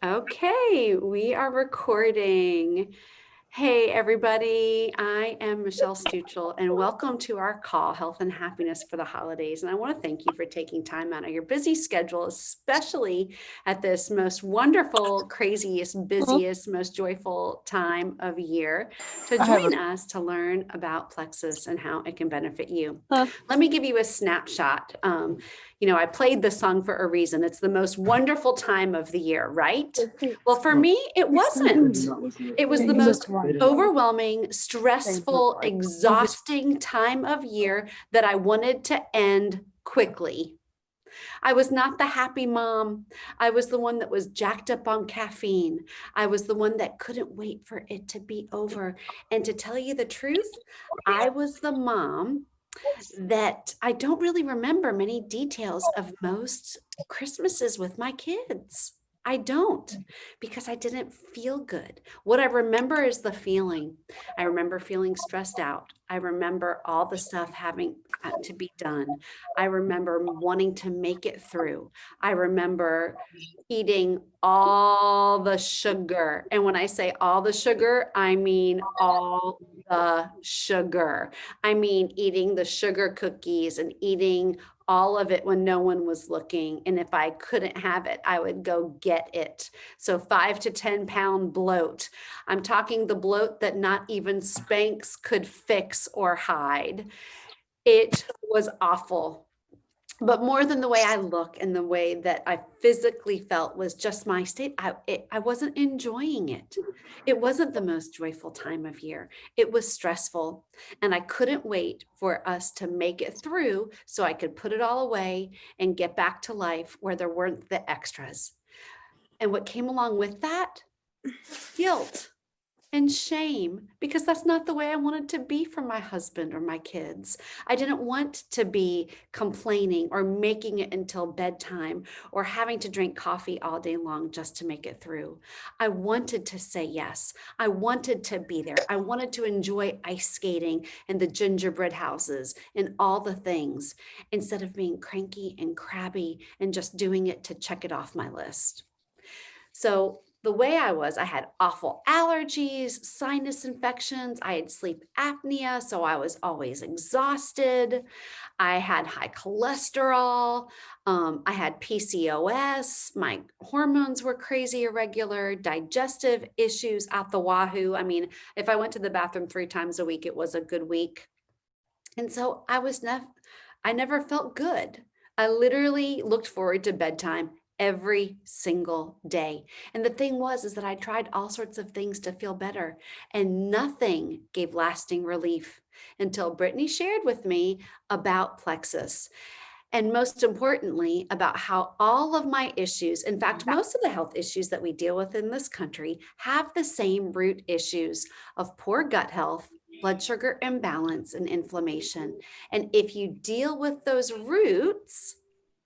Okay, we are recording. Hey, everybody. I am Michelle Stuchel, and welcome to our call, Health and Happiness for the Holidays. And I want to thank you for taking time out of your busy schedule, especially at this most wonderful, craziest, busiest, most joyful time of year to join us to learn about plexus and how it can benefit you. Let me give you a snapshot. I played this song for a reason. It's the most wonderful time of the year, right? Well, for me, it wasn't. It was the most overwhelming, stressful, exhausting time of year that I wanted to end quickly. I was not the happy mom. I was the one that was jacked up on caffeine. I was the one that couldn't wait for it to be over. And to tell you the truth, I was the mom that I don't really remember many details of most Christmases with my kids. I don't, because I didn't feel good. What I remember is the feeling. I remember feeling stressed out. I remember all the stuff having to be done. I remember wanting to make it through. I remember eating all the sugar. And when I say all the sugar, I mean all the sugar. I mean eating the sugar cookies and eating all of it when no one was looking. And if I couldn't have it, I would go get it. So 5 to 10 pound bloat. I'm talking the bloat that not even Spanx could fix or hide. It was awful. But more than the way I look and the way that I physically felt was just my state. I wasn't enjoying it. It wasn't the most joyful time of year. It was stressful. And I couldn't wait for us to make it through so I could put it all away and get back to life where there weren't the extras. And what came along with that? Guilt and shame, because that's not the way I wanted to be for my husband or my kids. I didn't want to be complaining or making it until bedtime or having to drink coffee all day long just to make it through. I wanted to say yes. I wanted to be there. I wanted to enjoy ice skating and the gingerbread houses and all the things instead of being cranky and crabby and just doing it to check it off my list. So the way I had awful allergies, sinus infections. I had sleep apnea, so I was always exhausted. I had high cholesterol. I had PCOS. My hormones were crazy irregular, digestive issues out the wahoo. I mean, if I went to the bathroom 3 times a week, it was a good week. And so I never felt good. I literally looked forward to bedtime every single day. And the thing is that I tried all sorts of things to feel better, and nothing gave lasting relief until Brittany shared with me about plexus. And most importantly, about how all of my issues, in fact, most of the health issues that we deal with in this country have the same root issues of poor gut health, blood sugar imbalance, and inflammation. And if you deal with those roots,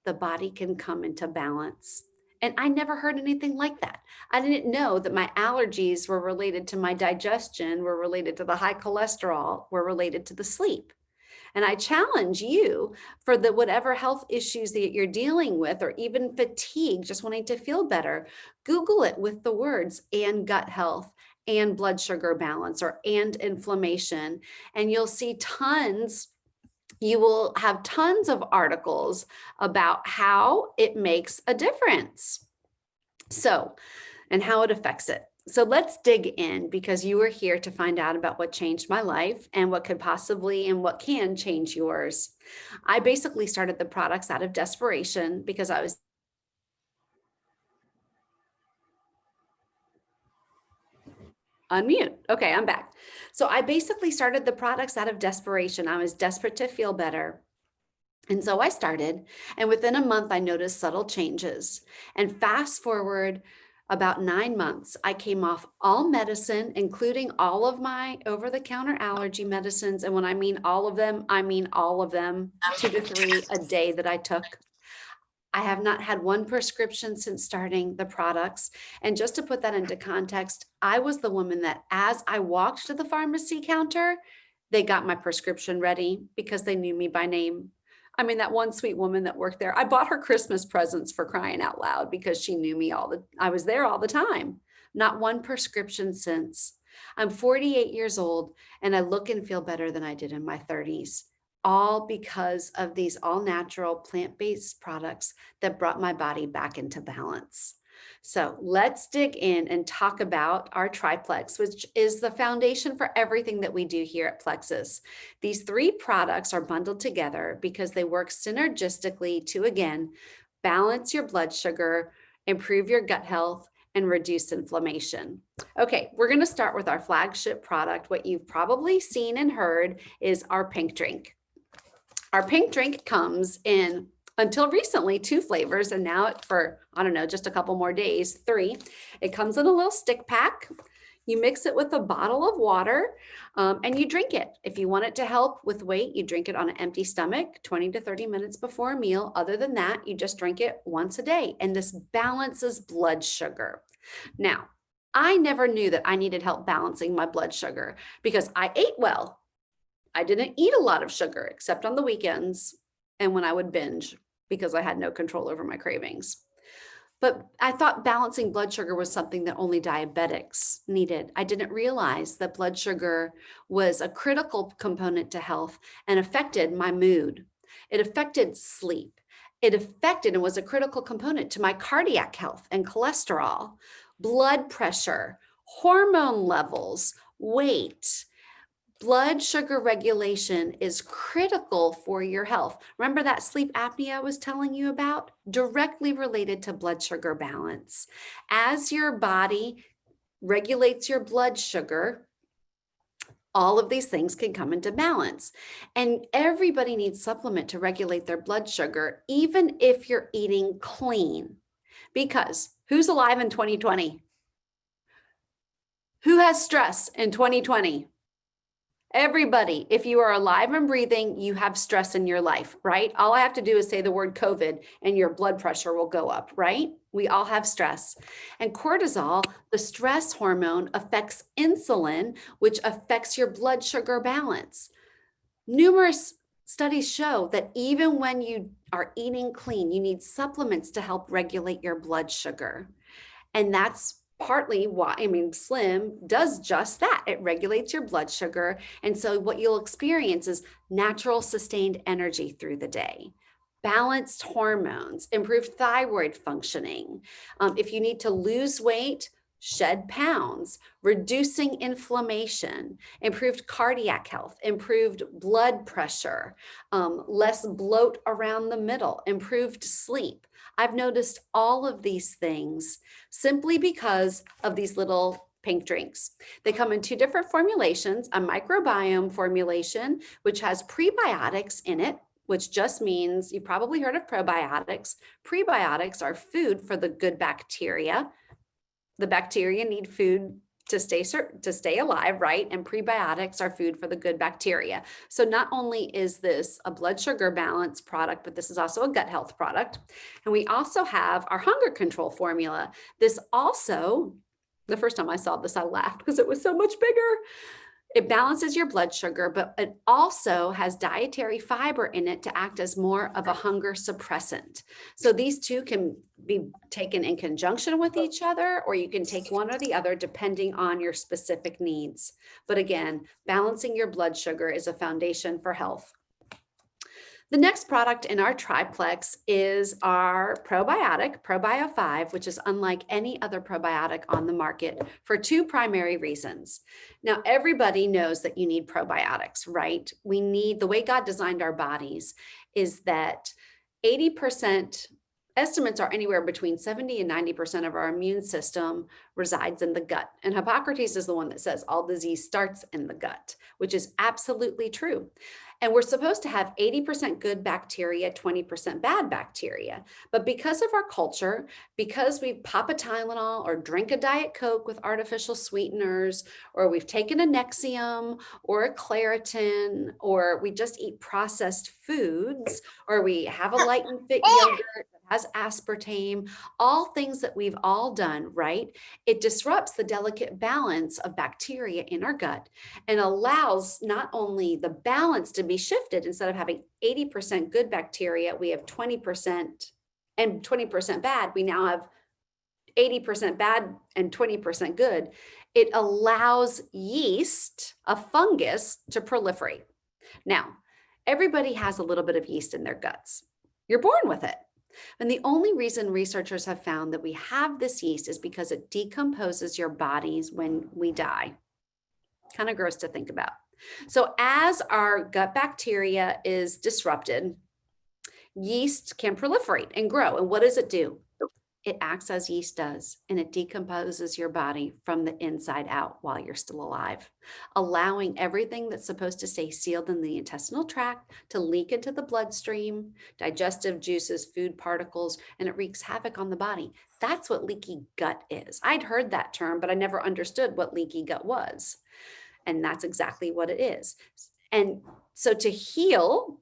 the body can come into balance. And I never heard anything like that. I didn't know that my allergies were related to my digestion, were related to the high cholesterol, were related to the sleep. And I challenge you for the whatever health issues that you're dealing with, or even fatigue, just wanting to feel better, Google it with the words "and gut health" and blood sugar balance or "and inflammation," and you'll see you will have tons of articles about how it makes a difference. So, and how it affects it. So let's dig in, because you are here to find out about what changed my life and what could possibly and what can change yours. I basically started the products out of desperation because I was unmute. Okay, I'm back. So I basically started the products out of desperation. I was desperate to feel better. And so I started, and within a month, I noticed subtle changes. And fast forward about 9 months, I came off all medicine, including all of my over-the-counter allergy medicines. And when I mean all of them, I mean all of them, 2 to 3 a day that I took. I have not had one prescription since starting the products. And just to put that into context, I was the woman that as I walked to the pharmacy counter, they got my prescription ready because they knew me by name. I mean, that one sweet woman that worked there, I bought her Christmas presents, for crying out loud, because she knew me I was there all the time. Not one prescription since. I'm 48 years old and I look and feel better than I did in my 30s, all because of these all natural plant-based products that brought my body back into balance. So let's dig in and talk about our Triplex, which is the foundation for everything that we do here at Plexus. These three products are bundled together because they work synergistically to, again, balance your blood sugar, improve your gut health, and reduce inflammation. Okay, we're going to start with our flagship product. What you've probably seen and heard is our pink drink. Our pink drink comes in, until recently, 2 flavors, and now for, I don't know, just a couple more days, 3. It comes in a little stick pack. You mix it with a bottle of water and you drink it. If you want it to help with weight, you drink it on an empty stomach 20 to 30 minutes before a meal. Other than that, you just drink it once a day, and this balances blood sugar. Now, I never knew that I needed help balancing my blood sugar because I ate well. I didn't eat a lot of sugar except on the weekends and when I would binge because I had no control over my cravings. But I thought balancing blood sugar was something that only diabetics needed. I didn't realize that blood sugar was a critical component to health and affected my mood. It affected sleep. It affected and was a critical component to my cardiac health and cholesterol, blood pressure, hormone levels, weight. Blood sugar regulation is critical for your health. Remember that sleep apnea I was telling you about? Directly related to blood sugar balance. As your body regulates your blood sugar, all of these things can come into balance. And everybody needs supplement to regulate their blood sugar, even if you're eating clean. Because who's alive in 2020? Who has stress in 2020? Everybody. If you are alive and breathing, you have stress in your life, right? All I have to do is say the word COVID and your blood pressure will go up, right? We all have stress. And cortisol, the stress hormone, affects insulin, which affects your blood sugar balance. Numerous studies show that even when you are eating clean, you need supplements to help regulate your blood sugar. And that's partly why, Slim does just that. It regulates your blood sugar. And so what you'll experience is natural sustained energy through the day, balanced hormones, improved thyroid functioning. If you need to lose weight, shed pounds, reducing inflammation, improved cardiac health, improved blood pressure, less bloat around the middle, improved sleep. I've noticed all of these things simply because of these little pink drinks. They come in 2 different formulations, a microbiome formulation, which has prebiotics in it, which just means you've probably heard of probiotics. Prebiotics are food for the good bacteria. The bacteria need food to stay alive, right? And prebiotics are food for the good bacteria. So not only is this a blood sugar balance product, but this is also a gut health product. And we also have our hunger control formula. This also, the first time I saw this, I laughed because it was so much bigger. It balances your blood sugar, but it also has dietary fiber in it to act as more of a hunger suppressant. So these two can be taken in conjunction with each other, or you can take one or the other depending on your specific needs. But again, balancing your blood sugar is a foundation for health. The next product in our triplex is our probiotic, Probio 5, which is unlike any other probiotic on the market for 2 primary reasons. Now, everybody knows that you need probiotics, right? We need, the way God designed our bodies is that 80%, estimates are anywhere between 70 and 90% of our immune system resides in the gut. And Hippocrates is the one that says all disease starts in the gut, which is absolutely true. And we're supposed to have 80% good bacteria, 20% bad bacteria. But because of our culture, because we pop a Tylenol or drink a Diet Coke with artificial sweeteners, or we've taken a Nexium or a Claritin, or we just eat processed foods, or we have a Light and Fit yogurt that has aspartame, all things that we've all done, right? It disrupts the delicate balance of bacteria in our gut and allows not only the balance to be shifted. Instead of having 80% good bacteria, we have 20% and 20% bad. We now have 80% bad and 20% good. It allows yeast, a fungus, to proliferate. Now, everybody has a little bit of yeast in their guts. You're born with it. And the only reason researchers have found that we have this yeast is because it decomposes your bodies when we die. Kind of gross to think about. So as our gut bacteria is disrupted, yeast can proliferate and grow. And what does it do? It acts as yeast does, and it decomposes your body from the inside out while you're still alive, allowing everything that's supposed to stay sealed in the intestinal tract to leak into the bloodstream, digestive juices, food particles, and it wreaks havoc on the body. That's what leaky gut is. I'd heard that term, but I never understood what leaky gut was. And that's exactly what it is. And so to heal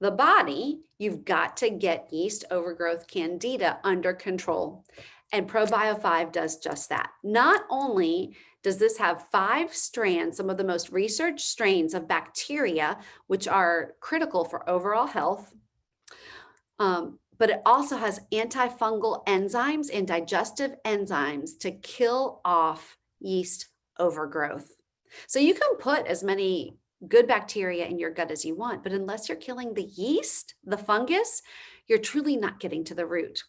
the body, you've got to get yeast overgrowth candida under control. And ProBio 5 does just that. Not only does this have 5 strands, some of the most researched strains of bacteria, which are critical for overall health, but it also has antifungal enzymes and digestive enzymes to kill off yeast overgrowth. So you can put as many good bacteria in your gut as you want, but unless you're killing the yeast, the fungus, you're truly not getting to the root.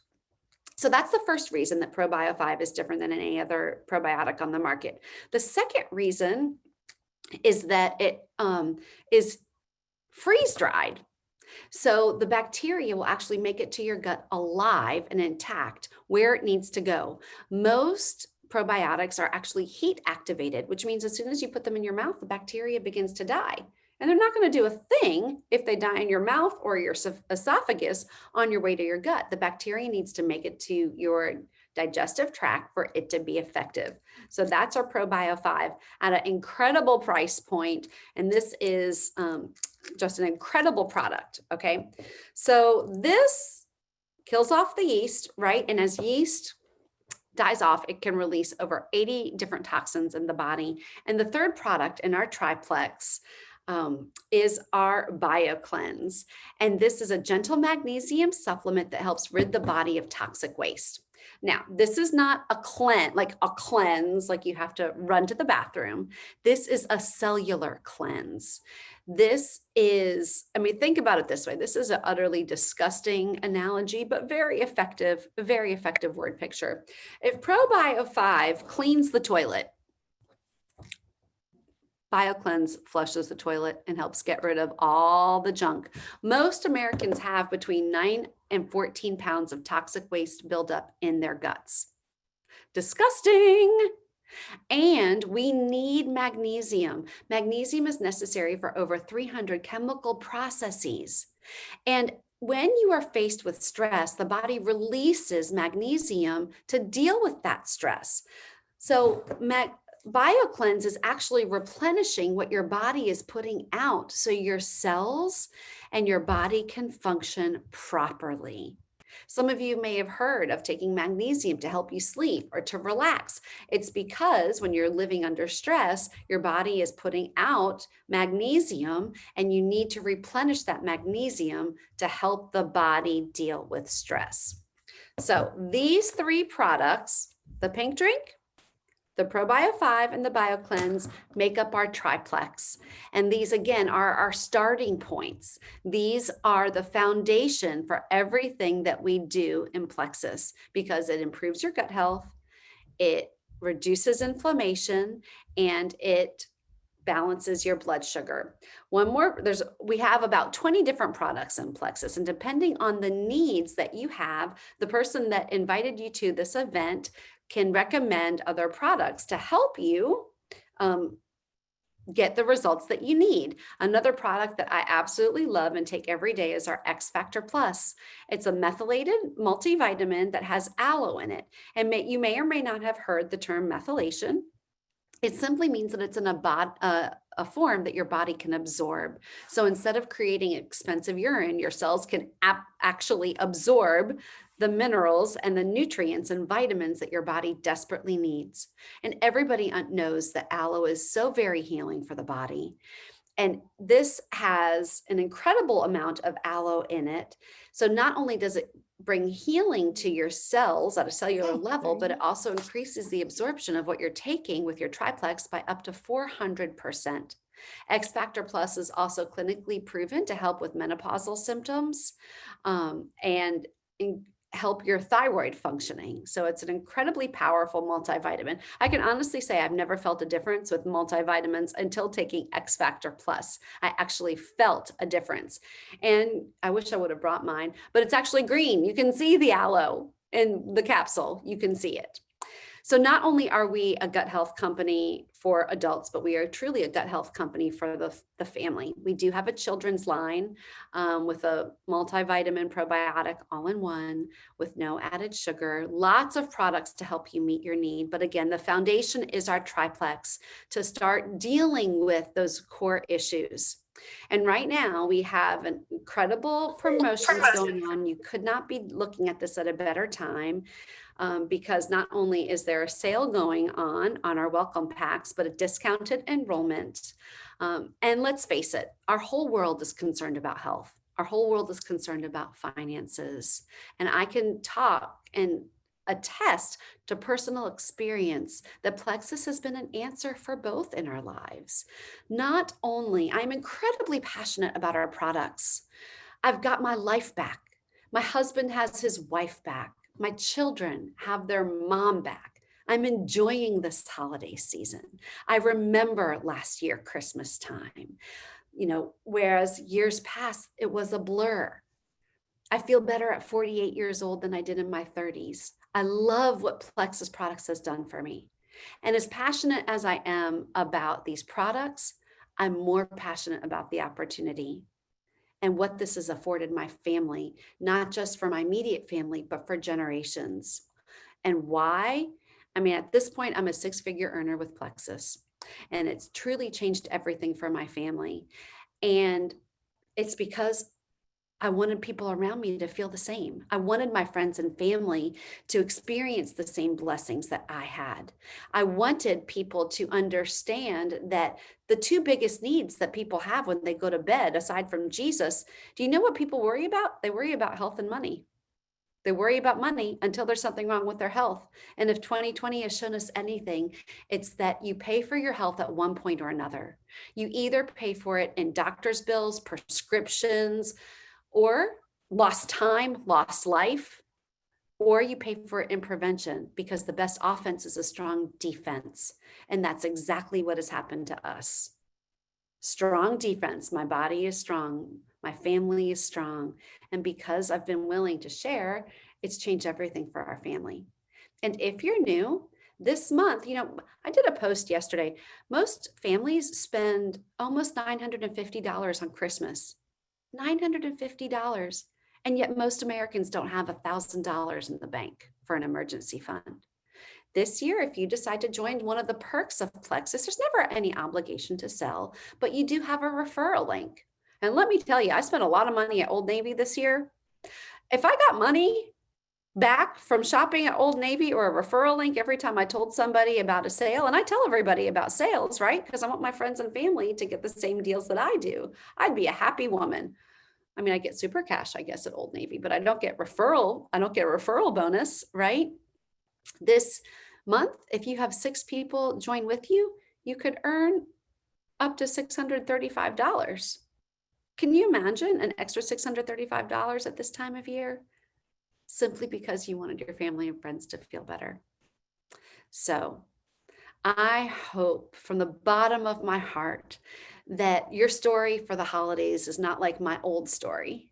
So that's the first reason that ProBio 5 is different than any other probiotic on the market. The second reason is that it is freeze dried. So the bacteria will actually make it to your gut alive and intact where it needs to go. Most probiotics are actually heat activated, which means as soon as you put them in your mouth, the bacteria begins to die. And they're not going to do a thing if they die in your mouth or your esophagus on your way to your gut. The bacteria needs to make it to your digestive tract for it to be effective. So that's our ProBio 5 at an incredible price point. And this is just an incredible product. Okay. So this kills off the yeast, right? And as yeast dies off, it can release over 80 different toxins in the body. And the third product in our triplex is our BioCleanse. And this is a gentle magnesium supplement that helps rid the body of toxic waste. Now, this is not a cleanse, like you have to run to the bathroom. This is a cellular cleanse. This is, think about it this way. This is an utterly disgusting analogy, but very effective word picture. If ProBio 5 cleans the toilet, BioCleanse flushes the toilet and helps get rid of all the junk. Most Americans have between 9 and 14 pounds of toxic waste buildup in their guts. Disgusting. And we need magnesium. Magnesium is necessary for over 300 chemical processes. And when you are faced with stress, the body releases magnesium to deal with that stress. So BioCleanse is actually replenishing what your body is putting out so your cells and your body can function properly. Some of you may have heard of taking magnesium to help you sleep or to relax. It's because when you're living under stress, your body is putting out magnesium and you need to replenish that magnesium to help the body deal with stress. So these 3 products, the pink drink, the ProBio 5 and the BioCleanse, make up our triplex. And these, again, are our starting points. These are the foundation for everything that we do in Plexus because it improves your gut health, it reduces inflammation, and it balances your blood sugar. We have about 20 different products in Plexus, and depending on the needs that you have, the person that invited you to this event can recommend other products to help you get the results that you need. Another product that I absolutely love and take every day is our X Factor Plus. It's a methylated multivitamin that has aloe in it. And you may or may not have heard the term methylation. It simply means that it's an a form that your body can absorb. So instead of creating expensive urine, your cells can actually absorb the minerals and the nutrients and vitamins that your body desperately needs. And everybody knows that aloe is so very healing for the body. And this has an incredible amount of aloe in it. So not only does it bring healing to your cells at a cellular level, but it also increases the absorption of what you're taking with your triplex by up to 400%. X Factor Plus is also clinically proven to help with menopausal symptoms and help your thyroid functioning. So it's an incredibly powerful multivitamin. I can honestly say I've never felt a difference with multivitamins until taking X Factor Plus. I actually felt a difference. And I wish I would have brought mine, but it's actually green. You can see the aloe in the capsule. You can see it. So not only are we a gut health company for adults, but we are truly a gut health company for the family. We do have a children's line with a multivitamin probiotic all-in-one with no added sugar, lots of products to help you meet your need. But again, the foundation is our triplex to start dealing with those core issues. And right now we have an incredible promotions going on. You could not be looking at this at a better time. Because not only is there a sale going on our welcome packs, but a discounted enrollment. And let's face it, our whole world is concerned about health. Our whole world is concerned about finances. And I can talk and attest to personal experience that plexus has been an answer for both in our lives. Not only, I'm incredibly passionate about our products. I've got my life back. My husband has his wife back. My children have their mom back. I'm enjoying this holiday season. I remember last year, Christmas time, whereas years past, it was a blur. I feel better at 48 years old than I did in my 30s. I love what Plexus Products has done for me. And as passionate as I am about these products, I'm more passionate about the opportunity and what this has afforded my family, not just for my immediate family, but for generations. And why? I mean, at this point, I'm a six-figure earner with Plexus, and it's truly changed everything for my family. And it's because I wanted people around me to feel the same. I wanted my friends and family to experience the same blessings that I had. I wanted people to understand that the two biggest needs that people have when they go to bed, aside from Jesus, do you know what people worry about? They worry about health and money. They worry about money until there's something wrong with their health. And if 2020 has shown us anything, it's that you pay for your health at one point or another. You either pay for it in doctor's bills, prescriptions, or lost time, lost life, or you pay for it in prevention, because the best offense is a strong defense. And that's exactly what has happened to us. Strong defense. My body is strong. My family is strong. And because I've been willing to share, it's changed everything for our family. And if you're new, this month, I did a post yesterday. Most families spend almost $950 on Christmas. $950. And yet most Americans don't have $1,000 in the bank for an emergency fund. This year, if you decide to join, one of the perks of Plexus, there's never any obligation to sell, but you do have a referral link. And let me tell you, I spent a lot of money at Old Navy this year. If I got money back from shopping at Old Navy or a referral link every time I told somebody about a sale, and I tell everybody about sales, right? Because I want my friends and family to get the same deals that I do. I'd be a happy woman. I mean, I get super cash, I guess, at Old Navy, but I don't get referral. I don't get a referral bonus, right? This month, if you have 6 people join with you, you could earn up to $635. Can you imagine an extra $635 at this time of year? Simply because you wanted your family and friends to feel better. So I hope from the bottom of my heart that your story for the holidays is not like my old story,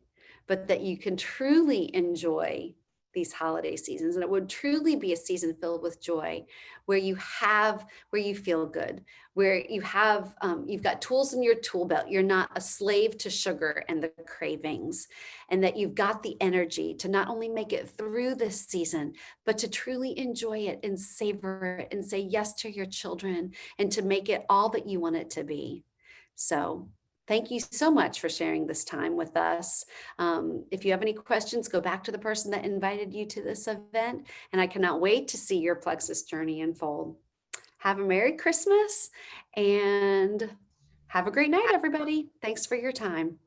but that you can truly enjoy these holiday seasons, and it would truly be a season filled with joy, where you feel good, where you've got tools in your tool belt. You're not a slave to sugar and the cravings, and that you've got the energy to not only make it through this season, but to truly enjoy it and savor it and say yes to your children and to make it all that you want it to be. So thank you so much for sharing this time with us. If you have any questions, go back to the person that invited you to this event, and I cannot wait to see your plexus journey unfold. Have a Merry Christmas and have a great night, everybody. Thanks for your time.